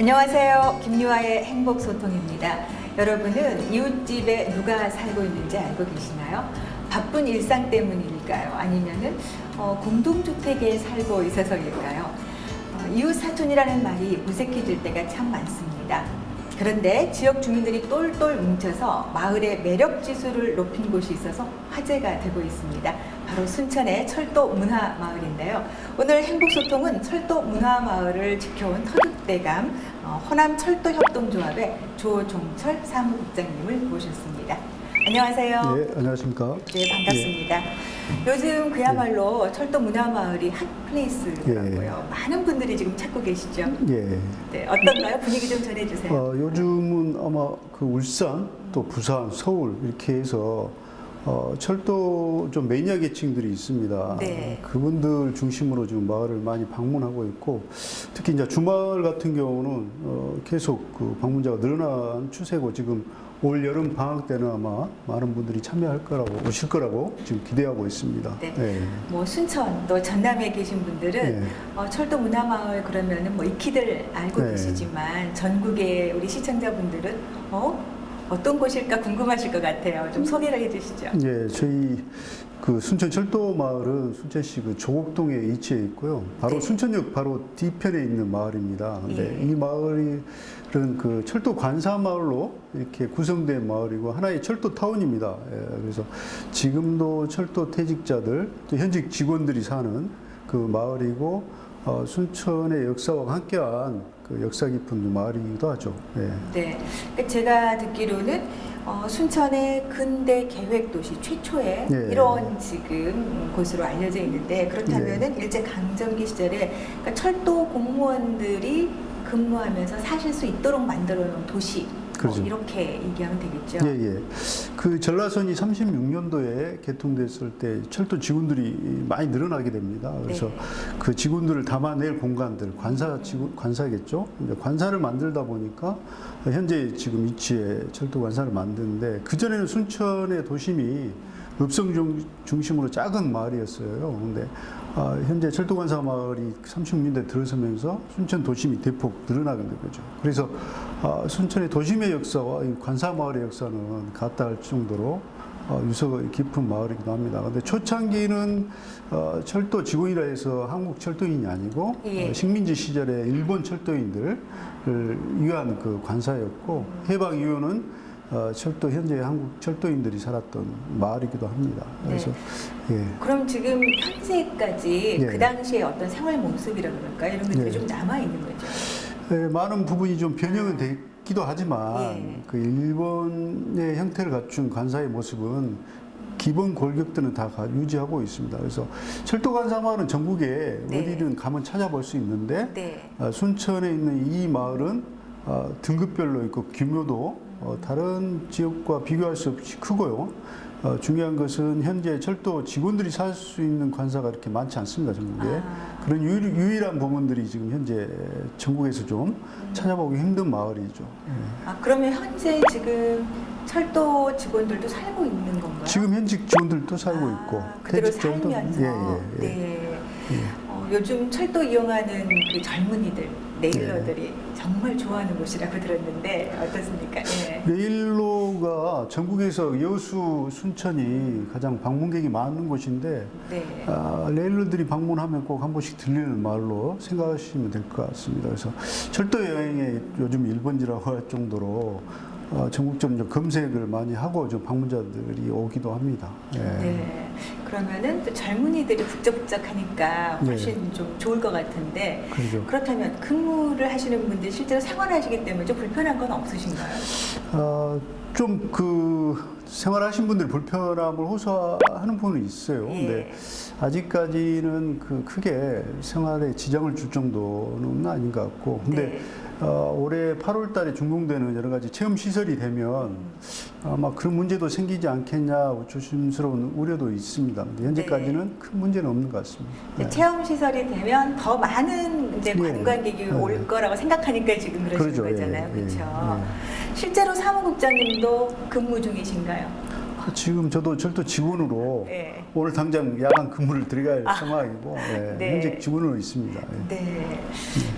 안녕하세요. 김유아의 행복소통입니다. 여러분은 이웃집에 누가 살고 있는지 알고 계시나요? 바쁜 일상 때문일까요? 아니면은 공동주택에 살고 있어서일까요? 이웃사촌이라는 말이 무색해질 때가 참 많습니다. 그런데 지역 주민들이 똘똘 뭉쳐서 마을의 매력 지수를 높인 곳이 있어서 화제가 되고 있습니다. 바로 순천의 철도 문화마을인데요. 오늘 행복소통은 철도 문화마을을 지켜온 터줏대감 호남 철도협동조합의 조종철 사무국장님을 모셨습니다. 안녕하세요. 네, 안녕하십니까. 네, 반갑습니다. 요즘 그야말로 철도 문화마을이 핫플레이스라고요. 많은 분들이 지금 찾고 계시죠? 예. 네, 어떤가요? 분위기 좀 전해주세요. 요즘은 아마 그 울산, 또 부산, 서울 이렇게 해서 철도 좀 매니아 계층들이 있습니다. 네. 그분들 중심으로 지금 마을을 많이 방문하고 있고, 특히 이제 주말 같은 경우는 계속 그 방문자가 늘어난 추세고, 지금 올 여름 방학 때는 아마 많은 분들이 참여할 거라고, 오실 거라고 지금 기대하고 있습니다. 네. 네. 뭐 순천 또 전남에 계신 분들은 네. 철도 문화마을 그러면은 뭐 익히들 알고 네. 계시지만 전국의 우리 시청자분들은 어떤 곳일까 궁금하실 것 같아요. 좀 소개를 해주시죠. 예, 저희 그 순천 철도 마을은 순천시 그 조곡동에 위치해 있고요. 바로 네. 순천역 바로 뒤편에 있는 마을입니다. 근데 예. 이 마을은 그 철도 관사 마을로 이렇게 구성된 마을이고 하나의 철도 타운입니다. 예, 그래서 지금도 철도 퇴직자들, 또 현직 직원들이 사는 그 마을이고 순천의 역사와 함께한 그 역사 깊은 마을이기도 하죠. 예. 네, 그러니까 제가 듣기로는 순천의 근대 계획 도시 최초의 예. 이런 지금 곳으로 알려져 있는데 그렇다면은 일제 강점기 시절에 그러니까 철도 공무원들이 근무하면서 사실 수 있도록 만들어 놓은 도시. 그렇죠. 이렇게 얘기하면 되겠죠. 예, 예. 그 전라선이 36년도에 개통됐을 때 철도 직원들이 많이 늘어나게 됩니다. 그래서 네. 그 직원들을 담아낼 공간들, 관사겠죠. 이제 관사를 만들다 보니까 현재 지금 위치에 철도 관사를 만드는데, 그전에는 순천의 도심이 읍성 중심으로 작은 마을이었어요. 근데 현재 철도관사 마을이 36년대 들어서면서 순천 도심이 대폭 늘어나게 된 거죠. 그래서 순천의 도심의 역사와 이 관사 마을의 역사는 같다 할 정도로 유서가 깊은 마을이기도 합니다. 근데 초창기는 철도 직원이라 해서 한국 철도인이 아니고 예. 식민지 시절에 일본 철도인들을 위한 그 관사였고, 해방 이후는 철도 현재 한국 철도인들이 살았던 마을이기도 합니다. 그래서 예. 그럼 지금 현재까지 예. 그 당시에 어떤 생활 모습이라 그럴까 이런 것들이 예. 좀 남아 있는 거죠. 많은 부분이 좀 변형은 됐기도 하지만 예. 그 일본의 형태를 갖춘 관사의 모습은 기본 골격들은 다 유지하고 있습니다. 그래서 철도 관사 마을은 전국에 네. 어디든 가면 찾아볼 수 있는데 네. 순천에 있는 이 마을은 등급별로 있고 규모도 다른 지역과 비교할 수 없이 크고요. 중요한 것은 현재 철도 직원들이 살 수 있는 관사가 그렇게 많지 않습니다, 전국에. 그런 유일한 부분들이 지금 현재 전국에서 좀 찾아보기 힘든 마을이죠. 그러면 현재 지금 철도 직원들도 살고 있는 건가요? 지금 현직 직원들도 살고 있고, 그대로 퇴직자들도- 살면서 예. 요즘 철도 이용하는 그 젊은이들, 네일러들이 정말 좋아하는 곳이라고 들었는데 어떻습니까? 예. 네일로가 전국에서 여수, 순천이 가장 방문객이 많은 곳인데, 네. 레일러들이 방문하면 꼭 한 번씩 들리는 마을로 생각하시면 될 것 같습니다. 그래서 철도 여행에 요즘 일본지라고 할 정도로 전국적으로 좀 검색을 많이 하고 좀 방문자들이 오기도 합니다. 예. 네. 그러면은 또 젊은이들이 북적북적하니까 훨씬 좀 좋을 것 같은데 그렇죠. 그렇다면 근무를 하시는 분들 실제로 생활하시기 때문에 좀 불편한 건 없으신가요? 좀 그 생활하신 분들이 불편함을 호소하는 부분은 있어요. 예. 근데 아직까지는 그 크게 생활에 지장을 줄 정도는 아닌 것 같고. 근데 네. 올해 8월 달에 준공되는 여러 가지 체험 시설이 되면 아마 그런 문제도 생기지 않겠냐 조심스러운 우려도 있습니다. 근데 현재까지는 큰 문제는 없는 것 같습니다. 네. 체험 시설이 되면 더 많은 이제 네. 관광객이 올 거라고 생각하니까 지금 그러시는 그러죠. 거잖아요. 예, 예, 그렇죠? 실제로 사무국장님도 근무 중이신가요? 지금 저도 철도 직원으로 네. 오늘 당장 야간 근무를 들어갈 상황이고 네. 현재 직원으로 있습니다. 네.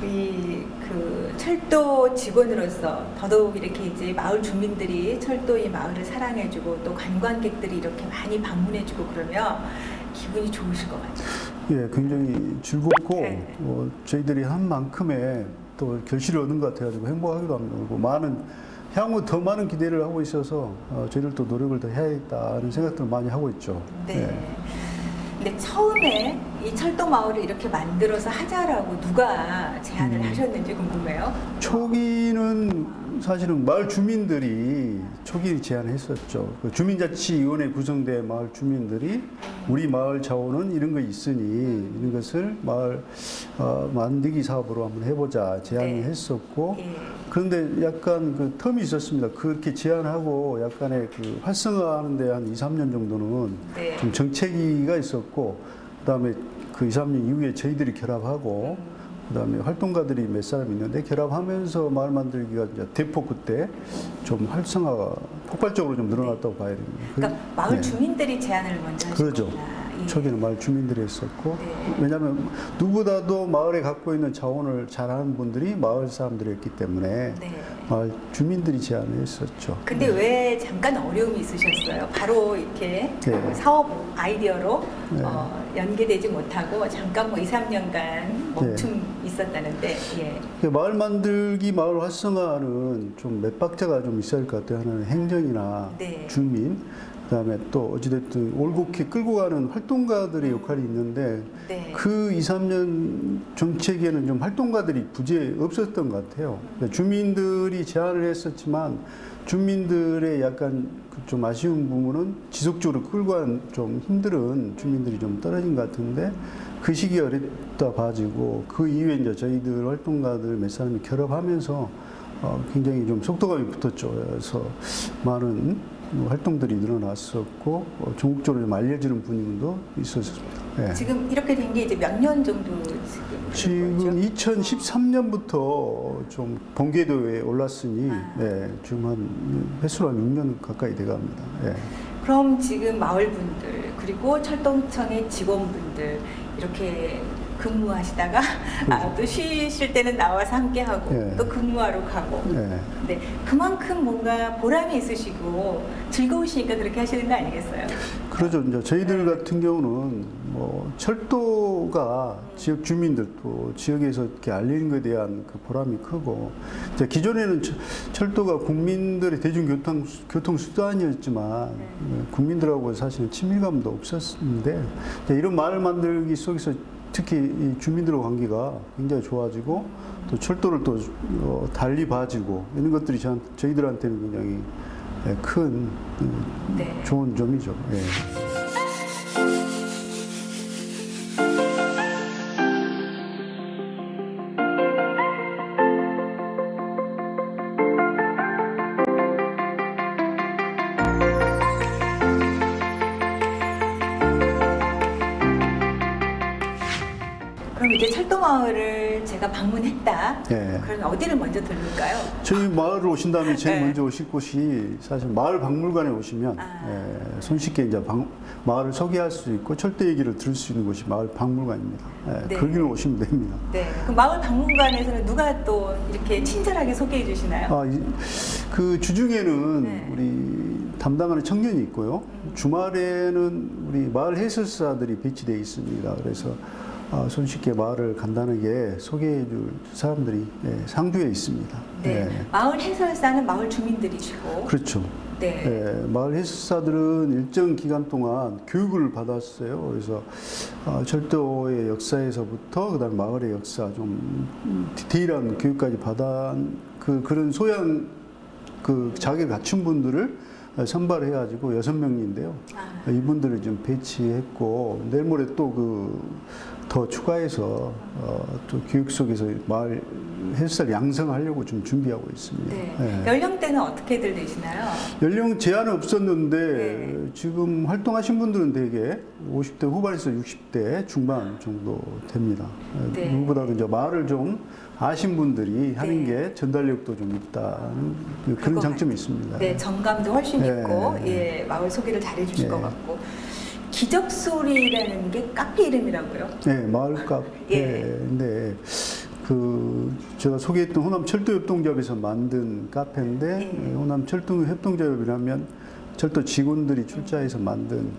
그 철도 직원으로서 더더욱 이렇게 이제 마을 주민들이 철도의 마을을 사랑해주고 또 관광객들이 이렇게 많이 방문해주고 그러면 기분이 좋으실 것 같아요. 예, 굉장히 즐겁고 네. 저희들이 한 만큼의 또 결실을 얻은 것 같아가지고 행복하기도 하고 많은 향후 더 많은 기대를 하고 있어서 저희들도 노력을 더 해야겠다는 생각들을 많이 하고 있죠. 네. 예. 근데 처음에 이 철도 마을을 이렇게 만들어서 하자라고 누가 제안을 하셨는지 궁금해요. 초기는 사실은 마을 주민들이 초기 제안했었죠. 그 주민자치위원회 구성된 마을 주민들이 우리 마을 자원은 이런 거 있으니 이런 것을 마을 만들기 사업으로 한번 해보자 제안을 네. 했었고 예. 그런데 약간 그 텀이 있었습니다. 그렇게 제안하고 약간의 그 활성화하는데 한 2, 3년 정도는 네. 좀 정체기가 있었고 그다음에 그 2, 3년 이후에 저희들이 결합하고 그다음에 활동가들이 몇 사람 있는데 결합하면서 마을 만들기가 이제 대폭 그때 좀 활성화가 폭발적으로 좀 늘어났다고 봐야 됩니다. 그러니까 마을 네. 주민들이 제안을 먼저 그렇죠. 하셨구나. 예. 초기에는 마을 주민들이 했었고 네. 왜냐하면 누구보다도 마을에 갖고 있는 자원을 잘하는 분들이 마을 사람들이었기 때문에 네. 마을 주민들이 제안을 했었죠. 근데 왜 잠깐 어려움이 있으셨어요? 바로 이렇게 네. 그 사업 아이디어로 네. 연계되지 못하고 잠깐 뭐 2, 3년간 멈춤 있었다는데 예. 그 마을 만들기, 마을 활성화는 좀 몇 박자가 좀 있어야 할 것 같아요. 하나는 행정이나 네. 주민, 그다음에 또 어찌됐든 올곧게 끌고 가는 활동가들의 역할이 있는데 네. 그 2, 3년 정책에는 좀 활동가들이 부재 없었던 것 같아요. 그러니까 주민들이 제안을 했었지만 주민들의 약간 그좀 아쉬운 부분은 지속적으로 끌고 가는 좀 힘들은 주민들이 좀 떨어진 것 같은데 그 시기에 어렵다 봐지고 그 이후에 이제 저희들 활동가들 몇 사람이 결합하면서 굉장히 좀 속도감이 붙었죠. 그래서 많은 활동들이 늘어났었고 전국적으로 좀 알려지는 분위기도 있었습니다. 예. 지금 이렇게 된 게 이제 몇 년 정도 지금 지금 2013년부터 좀 본궤도에 올랐으니 지금 한 횟수로 한 6년 가까이 돼갑니다. 예. 그럼 지금 마을 분들 그리고 철도청의 직원분들 이렇게 근무하시다가 또 쉬실 때는 나와서 함께 하고 예. 또 근무하러 가고 예. 네, 그만큼 뭔가 보람이 있으시고 즐거우시니까 그렇게 하시는 거 아니겠어요? 그러죠. 이제 저희들 같은 경우는 뭐 철도가 지역 주민들 또 지역에서 이렇게 알리는 것에 대한 그 보람이 크고 이제 기존에는 철도가 국민들의 교통 수단이었지만 국민들하고 사실은 친밀감도 없었는데 이제 이런 마을 만들기 속에서 특히 이 주민들의 관계가 굉장히 좋아지고 또 철도를 또 달리 봐지고 이런 것들이 저희들한테는 굉장히 큰 네. 좋은 점이죠. 예. 그럼 이제 철도 마을을 제가 방문했다. 예. 그러면 어디를 먼저 들릴까요? 저희 마을을 오신 다음에 제일 네. 먼저 오실 곳이 사실 마을 박물관에 오시면 손쉽게 이제 마을을 소개할 수 있고 철도 얘기를 들을 수 있는 곳이 마을 박물관입니다. 네. 거기로 오시면 됩니다. 네. 그 마을 박물관에서는 누가 또 이렇게 친절하게 소개해 주시나요? 그 주중에는 네. 우리 담당하는 청년이 있고요. 주말에는 우리 마을 해설사들이 배치되어 있습니다. 그래서 손쉽게 마을을 간단하게 소개해 줄 사람들이 상주에 있습니다. 네. 마을 해설사는 마을 주민들이시고. 그렇죠. 네. 마을 해설사들은 일정 기간 동안 교육을 받았어요. 그래서 철도의 역사에서부터 그다음 마을의 역사 좀 디테일한 교육까지 받은 그런 소양 그 자격을 갖춘 분들을 선발해가지고 6명인데요. 이분들을 좀 배치했고 내일 모레 또 더 추가해서 또 교육 속에서 마을 해설사를 양성하려고 좀 준비하고 있습니다. 네. 연령대는 어떻게들 되시나요? 연령 제한은 없었는데 네. 지금 활동하신 분들은 대개 50대 후반에서 60대 중반 정도 됩니다. 네. 누구보다도 이제 마을을 좀 아신 분들이 하는 네. 게 전달력도 좀 있다는 그럴 그런 것 장점이 같아요. 있습니다. 네, 정감도 훨씬 네. 있고, 예, 마을 소개를 잘해 주실 네. 것 같고. 기적소리라는 게 카페 이름이라고요? 네, 마을 예. 카페인데 그 제가 소개했던 호남 철도 협동조합에서 만든 카페인데 예. 호남 철도 협동조합이라면 철도 직원들이 출자해서 만든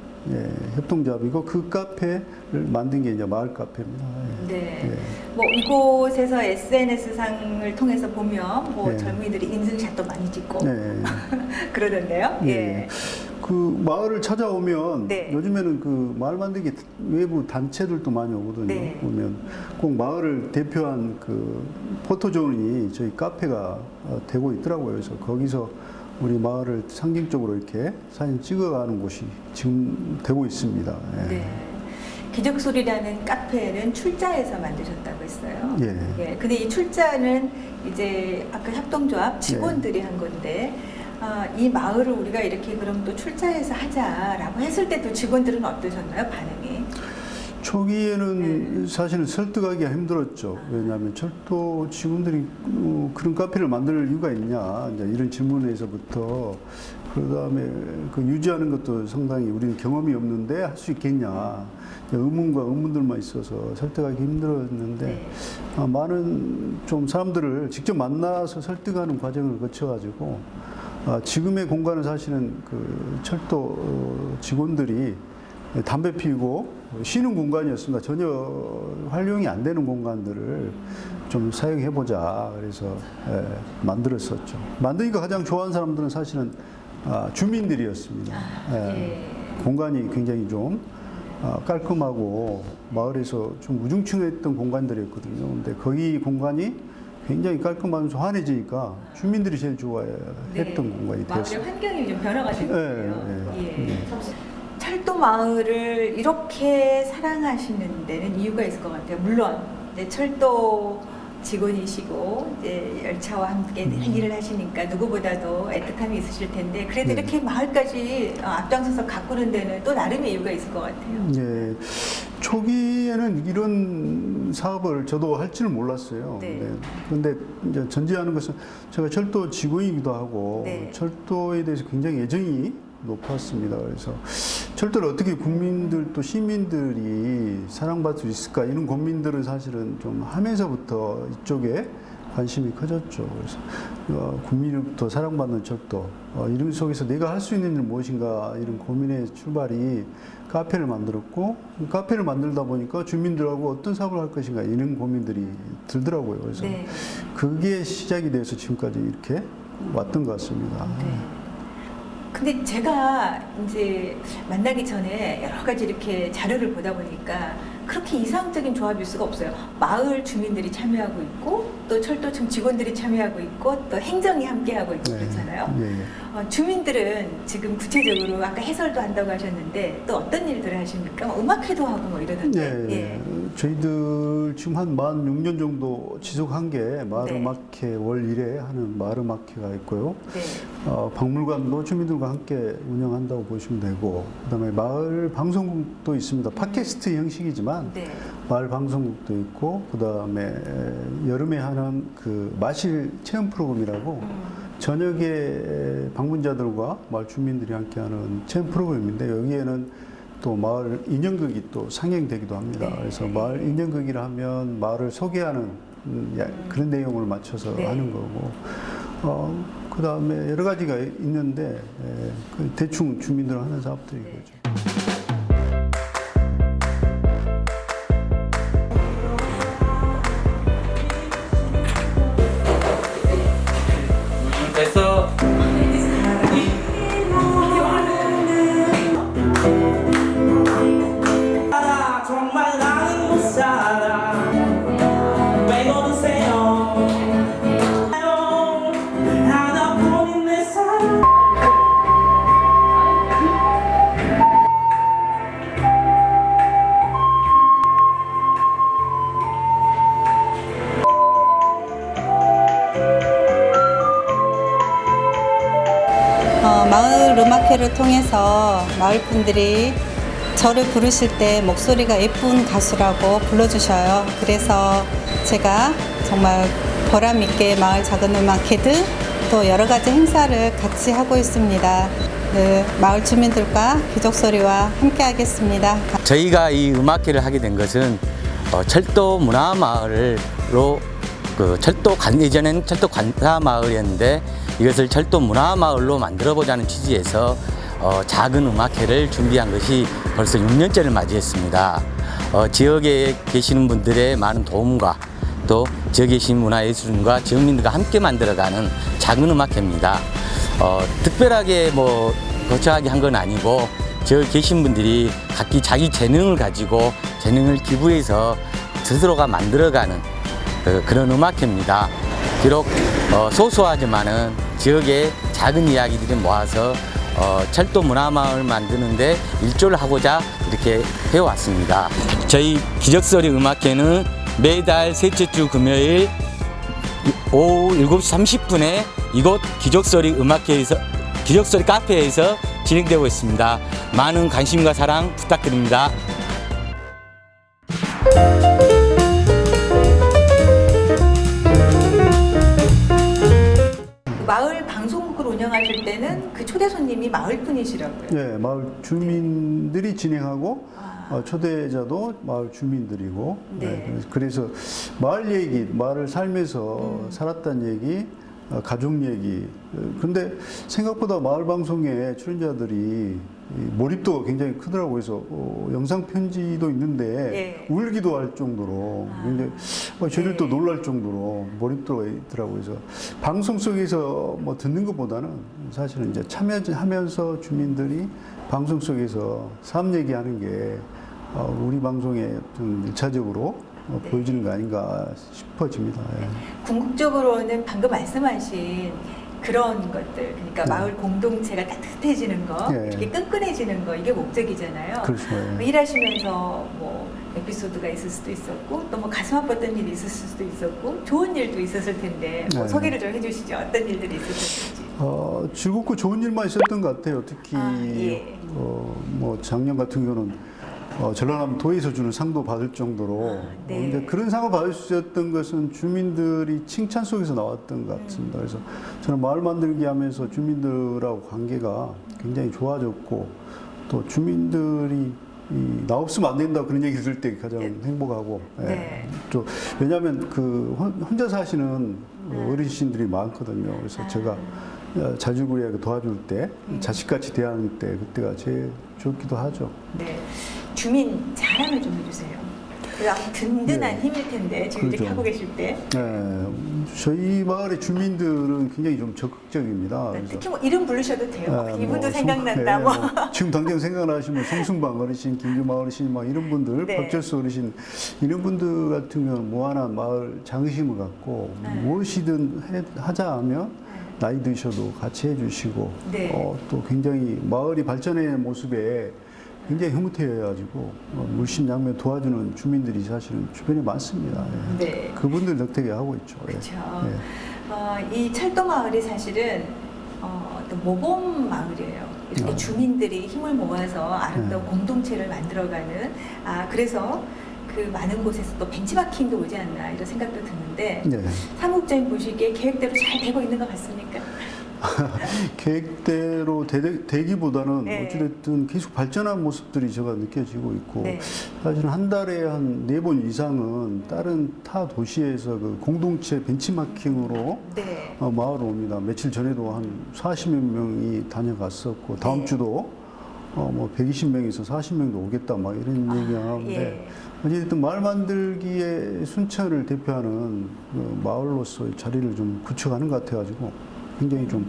협동조합이고 그 카페를 만든 게 이제 마을 카페입니다. 예. 네. 예. 뭐 이곳에서 SNS상을 통해서 보면 뭐 네. 젊은이들이 인증샷도 많이 찍고 네. 그러던데요. 예. 예. 그 마을을 찾아오면 네. 요즘에는 그 마을 만들기 외부 단체들도 많이 오거든요. 네. 보면 꼭 마을을 대표한 그 포토존이 저희 카페가 되고 있더라고요. 그래서 거기서 우리 마을을 상징적으로 이렇게 사진 찍어가는 곳이 지금 되고 있습니다. 예. 네. 기적소리라는 카페는 출자해서 만드셨다고 했어요. 예. 예. 근데 이 출자는 이제 아까 협동조합 직원들이 한 건데, 이 마을을 우리가 이렇게 그럼 또 출자해서 하자라고 했을 때 또 직원들은 어떠셨나요? 반응이? 초기에는 사실은 설득하기가 힘들었죠. 왜냐하면 철도 직원들이 그런 카페를 만들 이유가 있냐, 이제 이런 질문에서부터 그다음에 그 유지하는 것도 상당히 우리는 경험이 없는데 할 수 있겠냐, 의문과 의문들만 있어서 설득하기 힘들었는데 네. 많은 좀 사람들을 직접 만나서 설득하는 과정을 거쳐가지고 지금의 공간은 사실은 그 철도 직원들이 담배 피우고 쉬는 공간이었습니다. 전혀 활용이 안 되는 공간들을 좀 사용해보자. 그래서 만들었었죠. 만드니까 가장 좋아하는 사람들은 사실은 주민들이었습니다. 예. 공간이 굉장히 좀 깔끔하고 마을에서 좀 우중충했던 공간들이었거든요. 근데 거기 공간이 굉장히 깔끔하면서 환해지니까 주민들이 제일 좋아했던 공간이 마을의 되었어요. 환경이 좀 변화가 된 거예요. 예. 예. 철도 마을을 이렇게 사랑하시는 데는 이유가 있을 것 같아요. 물론 이제 철도 직원이시고 이제 열차와 함께 늘 일을 하시니까 누구보다도 애틋함이 있으실 텐데 그래도 네. 이렇게 마을까지 앞장서서 가꾸는 데는 또 나름의 이유가 있을 것 같아요. 예, 초기에는 이런 사업을 저도 할 줄 몰랐어요. 네. 그런데 이제 전제하는 것은 제가 철도 직원이기도 하고 네. 철도에 대해서 굉장히 애정이 높았습니다. 그래서 철도를 어떻게 국민들 또 시민들이 사랑받을 수 있을까 이런 고민들을 사실은 좀 하면서부터 이쪽에 관심이 커졌죠. 그래서 국민으로부터 사랑받는 철도 이런 속에서 내가 할 수 있는 일은 무엇인가 이런 고민의 출발이 카페를 만들었고 카페를 만들다 보니까 주민들하고 어떤 사업을 할 것인가 이런 고민들이 들더라고요. 그래서 네. 그게 시작이 돼서 지금까지 이렇게 왔던 것 같습니다. 네. 근데 제가 이제 만나기 전에 여러 가지 이렇게 자료를 보다 보니까 그렇게 이상적인 조합일 수가 없어요. 마을 주민들이 참여하고 있고 또 철도청 직원들이 참여하고 있고 또 행정이 함께하고 있고 그렇잖아요. 예. 주민들은 지금 구체적으로 아까 해설도 한다고 하셨는데 또 어떤 일들을 하십니까? 음악회도 하고 뭐 이러던데. 예. 저희들 지금 한 46년 정도 지속한 게 마을음악회 월 1회 하는 마을음악회가 있고요. 네. 박물관도 주민들과 함께 운영한다고 보시면 되고 그다음에 마을 방송국도 있습니다. 팟캐스트 형식이지만 네. 마을 방송국도 있고 그다음에 여름에 하는 그 마실 체험 프로그램이라고 저녁에 방문자들과 마을 주민들이 함께하는 체험 프로그램인데 여기에는 또 마을 인형극이 또 상영되기도 합니다. 네. 그래서 마을 인형극이라 하면 마을을 소개하는 그런 내용을 맞춰서 네. 하는 거고 그 다음에 여러 가지가 있는데 그 대충 주민들 하는 사업들이 네. 거죠. 됐어. 정말 나는 못 살아. 왜 걸으세요? 하나뿐인 내 사랑. 마을 음악회를 통해서 마을 분들이 저를 부르실 때 목소리가 예쁜 가수라고 불러주셔요. 그래서 제가 정말 보람 있게 마을 작은 음악회드 또 여러 가지 행사를 같이 하고 있습니다. 마을 주민들과 귀족소리와 함께 하겠습니다. 저희가 이 음악회를 하게 된 것은 철도 문화마을로 예전에는 철도 관사마을이었는데 이것을 철도 문화마을로 만들어보자는 취지에서 작은 음악회를 준비한 것이 벌써 6년째를 맞이했습니다. 지역에 계시는 분들의 많은 도움과 또 지역에 계신 문화예술인과 지역민들과 함께 만들어가는 작은 음악회입니다. 특별하게 거창하게 한 건 아니고 지역에 계신 분들이 각기 자기 재능을 가지고 재능을 기부해서 스스로가 만들어가는 그런 음악회입니다. 비록 소소하지만은 지역의 작은 이야기들을 모아서 철도 문화마을 만드는데 일조를 하고자 이렇게 해왔습니다. 저희 기적소리 음악회는 매달 셋째 주 금요일 오후 7시 30분에 이곳 기적소리 음악회에서 기적소리 카페에서 진행되고 있습니다. 많은 관심과 사랑 부탁드립니다. 마을 방송국을 운영하실 때는 그 초대 손님이 마을 분이시라고요. 네, 마을 주민들이 진행하고 초대자도 마을 주민들이고 네. 그래서 마을 얘기, 마을을 살면서 살았던 얘기, 가족 얘기. 근데 생각보다 마을 방송에 출연자들이 몰입도가 굉장히 크더라고요. 그래서 영상 편지도 있는데 네. 울기도 할 정도로 굉장히 저희들도 네. 놀랄 정도로 몰입도가 있더라고요. 그래서 방송 속에서 듣는 것보다는 사실은 이제 참여하면서 주민들이 방송 속에서 삶 얘기하는 게 우리 방송에 좀 일차적으로 보여지는 거 아닌가 싶어집니다. 예. 궁극적으로는 방금 말씀하신 그런 것들, 그러니까 네. 마을 공동체가 따뜻해지는 거, 네. 이렇게 끈끈해지는 거, 이게 목적이잖아요. 그렇죠. 예. 일하시면서 에피소드가 있을 수도 있었고, 또 가슴 아팠던 일이 있을 수도 있었고, 좋은 일도 있었을 텐데, 네. 소개를 좀 해주시죠. 어떤 일들이 있었는지. 즐겁고 좋은 일만 있었던 것 같아요. 특히 예. 작년 같은 경우는 전라남 도에서 주는 상도 받을 정도로 네. 근데 그런 상을 받을 수 있었던 것은 주민들이 칭찬 속에서 나왔던 것 같습니다. 그래서 저는 마을 만들기 하면서 주민들하고 관계가 굉장히 좋아졌고 또 주민들이 나 없으면 안 된다 그런 얘기 들을 때 가장 행복하고 네. 또 왜냐하면 혼자 사시는 어르신들이 많거든요. 그래서 제가 자주구리하게 도와줄 때 자식같이 대하는 때 그때가 제일 좋기도 하죠. 네. 주민 자랑을 좀 해주세요. 든든한 네. 힘일 텐데, 지금 이렇게 그렇죠. 하고 계실 때. 네, 저희 마을의 주민들은 굉장히 좀 적극적입니다. 네, 그래서 특히 이름 부르셔도 돼요. 이분도 생각난다. 지금 당장 생각나시면 송순방 어르신, 김규마 어르신, 이런 분들, 네. 박철수 어르신 이런 분들 같은 경우는 무한한 마을 장심을 갖고 무엇이든 하자 하면 나이 드셔도 같이 해주시고 네. 또 굉장히 마을이 발전의 모습에 굉장히 흐뭇해가지고 물심양면 도와주는 주민들이 사실은 주변에 많습니다. 예. 네. 그분들 덕택에 하고 있죠. 예. 그렇죠. 예. 이 철도 마을이 사실은 어떤 모범 마을이에요. 이렇게 주민들이 힘을 모아서 아름다운 공동체를 만들어가는. 그래서 그 많은 곳에서 또 벤치마킹도 오지 않나 이런 생각도 드는데 네. 사무국장님 보시기에 계획대로 잘 되고 있는 것 같습니까? 계획대로 되기보다는 네. 어찌됐든 계속 발전한 모습들이 제가 느껴지고 있고 네. 사실 한 달에 한 4번 이상은 다른 타 도시에서 그 공동체 벤치마킹으로 네. 마을을 옵니다. 며칠 전에도 한 40여 명이 다녀갔었고 다음 네. 주도 120명에서 40명도 오겠다 이런 얘기를 하는데 예. 어쨌든 마을 만들기의 순천을 대표하는 마을로서의 자리를 좀 굳혀가는 것 같아가지고 굉장히 좀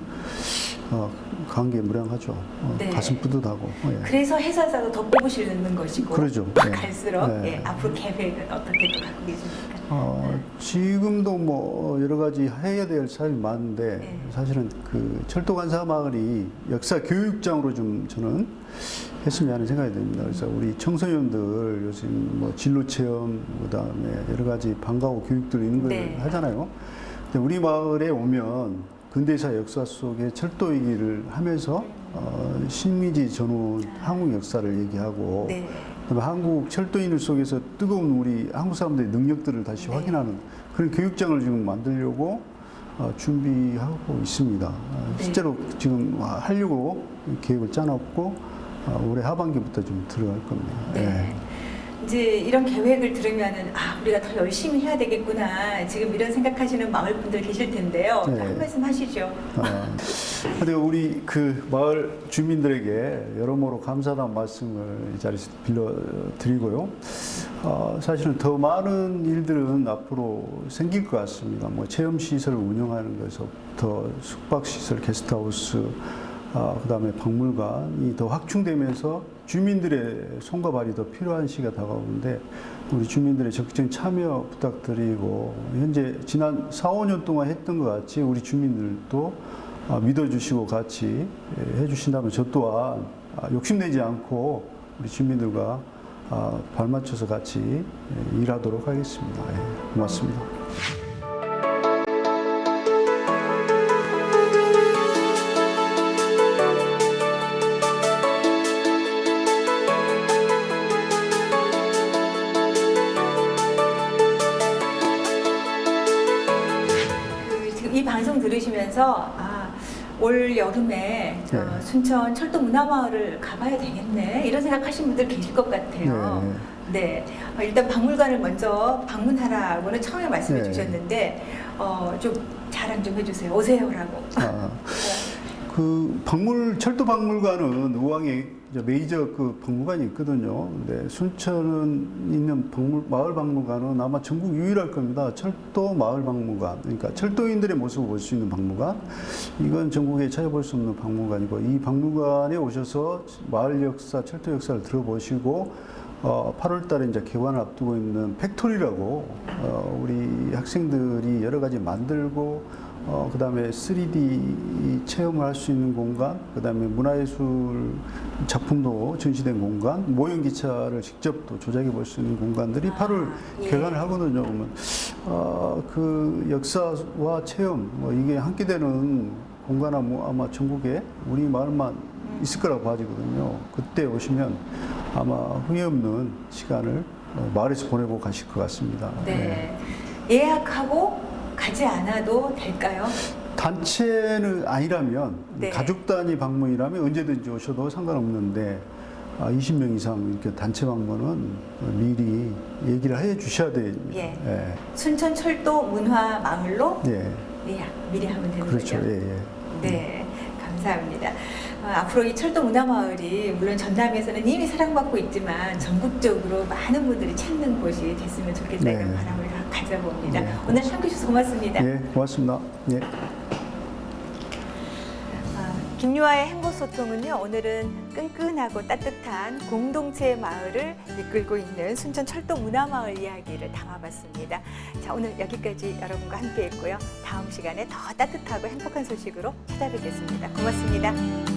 감개무량하죠. 네. 가슴 뿌듯하고. 예. 그래서 해설사도 더 뽑으시는 것이고 그러죠. 더 네. 갈수록 네. 앞으로 계획은 어떻게 또 갖고 계십니까? 지금도 여러 가지 해야 될 사업이 많은데 네. 사실은 그 철도관사 마을이 역사 교육장으로 좀 저는 했으면 하는 생각이 듭니다. 그래서 우리 청소년들 요즘 진로 체험 그다음에 여러 가지 방과후 교육들 있는 걸 네. 하잖아요. 근데 우리 마을에 오면 근대사 역사 속에 철도 얘기를 하면서 신미지 전후 한국 역사를 얘기하고 네. 그다음에 한국 철도인을 속에서 뜨거운 우리 한국 사람들의 능력들을 다시 네. 확인하는 그런 교육장을 지금 만들려고 준비하고 있습니다. 네. 실제로 지금 하려고 계획을 짜놨고 올해 하반기부터 좀 들어갈 겁니다. 네. 이제 이런 계획을 들으면은 우리가 더 열심히 해야 되겠구나 지금 이런 생각하시는 마을 분들 계실 텐데요. 네. 한 말씀 하시죠. 근데 우리 그 마을 주민들에게 여러모로 감사하다는 말씀을 이 자리에서 빌려드리고요. 사실은 더 많은 일들은 앞으로 생길 것 같습니다. 뭐 체험시설을 운영하는 것에서부터 숙박시설, 게스트하우스, 그다음에 박물관이 더 확충되면서 주민들의 손과 발이 더 필요한 시기가 다가오는데 우리 주민들의 적극적인 참여 부탁드리고 현재 지난 4, 5년 동안 했던 것 같이 우리 주민들도 믿어주시고 같이 해주신다면 저 또한 욕심내지 않고 우리 주민들과 발맞춰서 같이 일하도록 하겠습니다. 고맙습니다. 지금 이 방송 들으시면서 올 여름에 네. 순천 철도 문화마을을 가봐야 되겠네 이런 생각하시는 분들 계실 것 같아요. 네. 일단 박물관을 먼저 방문하라고는 처음에 말씀해 네. 주셨는데 좀 자랑 좀 해주세요. 오세요라고. 그 철도 박물관은 의왕에 이제 메이저 그 박물관이 있거든요. 근데 순천은 있는 마을 박물관은 아마 전국 유일할 겁니다. 철도 마을 박물관. 그러니까 철도인들의 모습을 볼 수 있는 박물관. 이건 전국에 찾아볼 수 없는 박물관이고 이 박물관에 오셔서 마을 역사, 철도 역사를 들어보시고 8월 달에 이제 개관을 앞두고 있는 팩토리라고 우리 학생들이 여러 가지 만들고 그 다음에 3D 체험을 할 수 있는 공간, 그 다음에 문화예술 작품도 전시된 공간, 모형 기차를 직접 또 조작해 볼 수 있는 공간들이 8월 예. 개관을 하거든요. 그러면 그 역사와 체험, 이게 함께 되는 공간 아마 전국에 우리 마을만 있을 거라고 봐지거든요. 그때 오시면 아마 후회 없는 시간을 마을에서 보내고 가실 것 같습니다. 네. 예약하고 가지 않아도 될까요? 단체는 아니라면 네. 가족 단위 방문이라면 언제든지 오셔도 상관없는데 20명 이상 이렇게 단체 방문은 미리 얘기를 해 주셔야 됩니다. 예. 예. 순천 철도 문화 마을로 예. 예약 미리 하면 되는군요. 그렇죠. 예, 예. 네, 감사합니다. 앞으로 이 철도 문화마을이 물론 전남에서는 이미 사랑받고 있지만 전국적으로 많은 분들이 찾는 곳이 됐으면 좋겠다는 네. 바람을 가져봅니다. 네, 오늘 함께해 주셔서 고맙습니다. 예, 고맙습니다. 예. 김유아의 행복소통은요, 오늘은 끈끈하고 따뜻한 공동체의 마을을 이끌고 있는 순천 철도 문화마을 이야기를 담아봤습니다. 자, 오늘 여기까지 여러분과 함께 했고요. 다음 시간에 더 따뜻하고 행복한 소식으로 찾아뵙겠습니다. 고맙습니다.